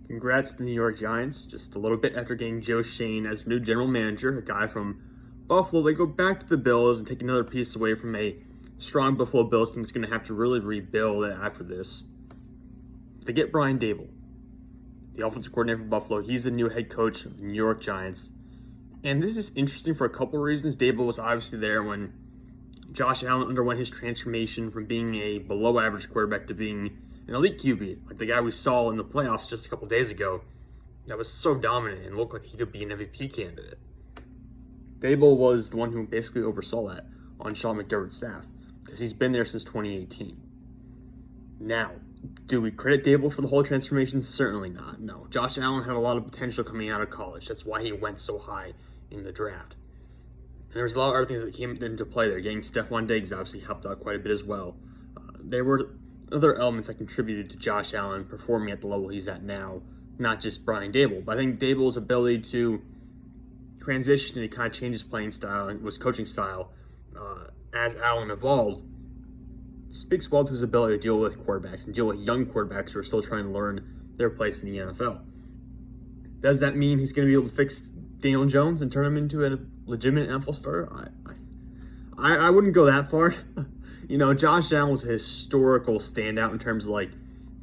Congrats to the New York Giants. Just a little bit after getting Joe Schoen as new general manager, a guy from Buffalo, they go back to the Bills and take another piece away from a strong Buffalo Bills team that's going to have to really rebuild after this. They get Brian Daboll, the offensive coordinator for Buffalo. He's the new head coach of the New York Giants. And this is interesting for a couple of reasons. Daboll was obviously there when Josh Allen underwent his transformation from being a below-average quarterback to being an elite QB, like the guy we saw in the playoffs just a couple days ago that was so dominant and looked like he could be an MVP candidate. Daboll was the one who basically oversaw that on Sean McDermott's staff because he's been there since 2018. Now, do we credit Daboll for the whole transformation? Certainly not. No. Josh Allen had a lot of potential coming out of college. That's why he went so high in the draft. And there's a lot of other things that came into play there. Getting Stephon Diggs obviously helped out quite a bit as well. There were other elements that contributed to Josh Allen performing at the level he's at now, not just Brian Daboll. But I think Daboll's ability to transition and kind of change his playing style and his coaching style as Allen evolved speaks well to his ability to deal with quarterbacks and deal with young quarterbacks who are still trying to learn their place in the NFL. Does that mean he's going to be able to fix Daniel Jones and turn him into a legitimate NFL starter? I wouldn't go that far. You know, Josh Allen was a historical standout in terms of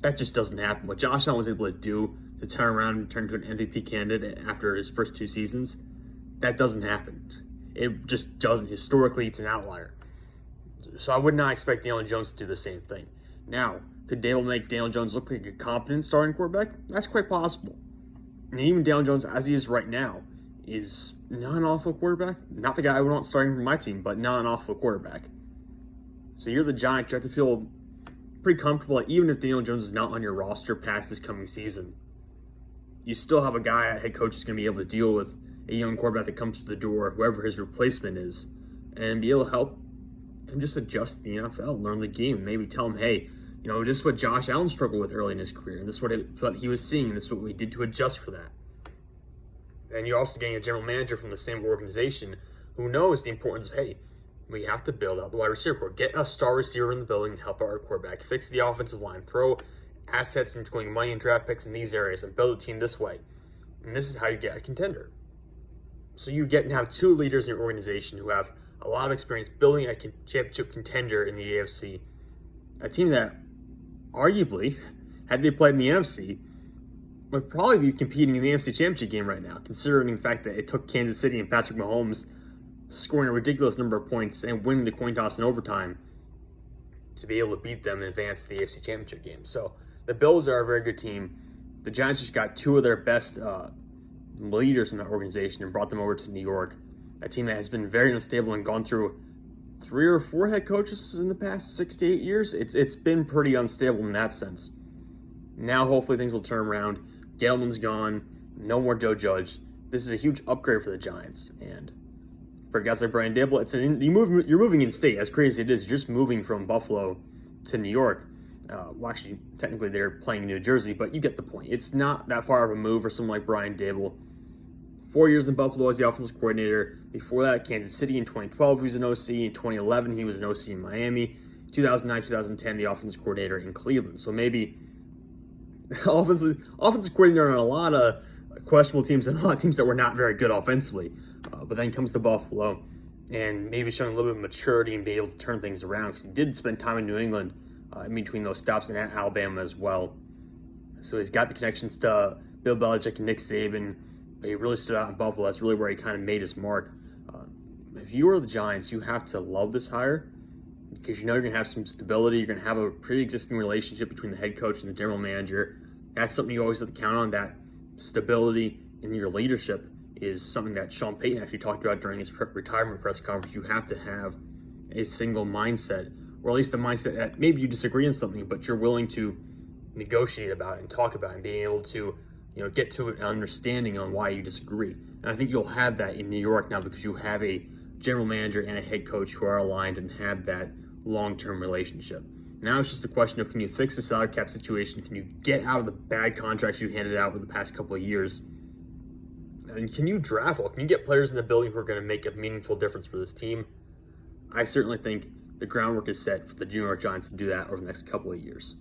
that just doesn't happen. What Josh Allen was able to do to turn around and turn into an MVP candidate after his first two seasons, that doesn't happen. It just doesn't. Historically, it's an outlier. So I would not expect Daniel Jones to do the same thing. Now, could Daboll make Daniel Jones look like a competent starting quarterback? That's quite possible. And even Daniel Jones, as he is right now, is not an awful quarterback. Not the guy I would want starting for my team, but not an awful quarterback. So you're the Giants. You have to feel pretty comfortable that even if Daniel Jones is not on your roster past this coming season, you still have a guy at head coach who's going to be able to deal with a young quarterback that comes to the door, whoever his replacement is, and be able to help him just adjust to the NFL, learn the game, and maybe tell him, hey, you know, this is what Josh Allen struggled with early in his career, and this is what he was seeing, and this is what we did to adjust for that. And you're also getting a general manager from the same organization who knows the importance of, hey, we have to build out the wide receiver core. Get a star receiver in the building to help our quarterback. Fix the offensive line. Throw assets, including money and draft picks in these areas, and build a team this way. And this is how you get a contender. So you get to have two leaders in your organization who have a lot of experience building a championship contender in the AFC. A team that, arguably, had they played in the NFC, would probably be competing in the NFC Championship game right now, considering the fact that it took Kansas City and Patrick Mahomes scoring a ridiculous number of points and winning the coin toss in overtime to be able to beat them and advance to the AFC Championship game. So the Bills are a very good team. The Giants just got two of their best leaders in that organization and brought them over to New York, a team that has been very unstable and gone through 3 or 4 head coaches in the past 6 to 8 years. It's been pretty unstable in that sense. Now hopefully things will turn around. Gettleman's gone. No more Joe Judge. This is a huge upgrade for the Giants. And for guys like Brian Daboll, you're moving in state. As crazy as it is, you're just moving from Buffalo to New York. Well, actually, technically they're playing in New Jersey, but you get the point. It's not that far of a move for someone like Brian Daboll. 4 years in Buffalo as the offensive coordinator. Before that, Kansas City in 2012, he was an OC. In 2011, he was an OC in Miami. 2009, 2010, the offensive coordinator in Cleveland. So maybe offensive coordinator on a lot of questionable teams and a lot of teams that were not very good offensively. But then comes to Buffalo and maybe showing a little bit of maturity and being able to turn things around because he did spend time in New England in between those stops and at Alabama as well. So he's got the connections to Bill Belichick and Nick Saban. But he really stood out in Buffalo. That's really where he kind of made his mark. If you are the Giants, you have to love this hire because you know you're going to have some stability. You're going to have a pre-existing relationship between the head coach and the general manager. That's something you always have to count on. That stability in your leadership is something that Sean Payton actually talked about during his retirement press conference. You have to have a single mindset, or at least a mindset that maybe you disagree on something, but you're willing to negotiate about it and talk about it and being able to get to an understanding on why you disagree. And I think you'll have that in New York now because you have a general manager and a head coach who are aligned and have that long-term relationship. Now it's just a question of, can you fix the salary cap situation? Can you get out of the bad contracts you handed out over the past couple of years? And can you draft well? Can you get players in the building who are going to make a meaningful difference for this team? I certainly think the groundwork is set for the New York Giants to do that over the next couple of years.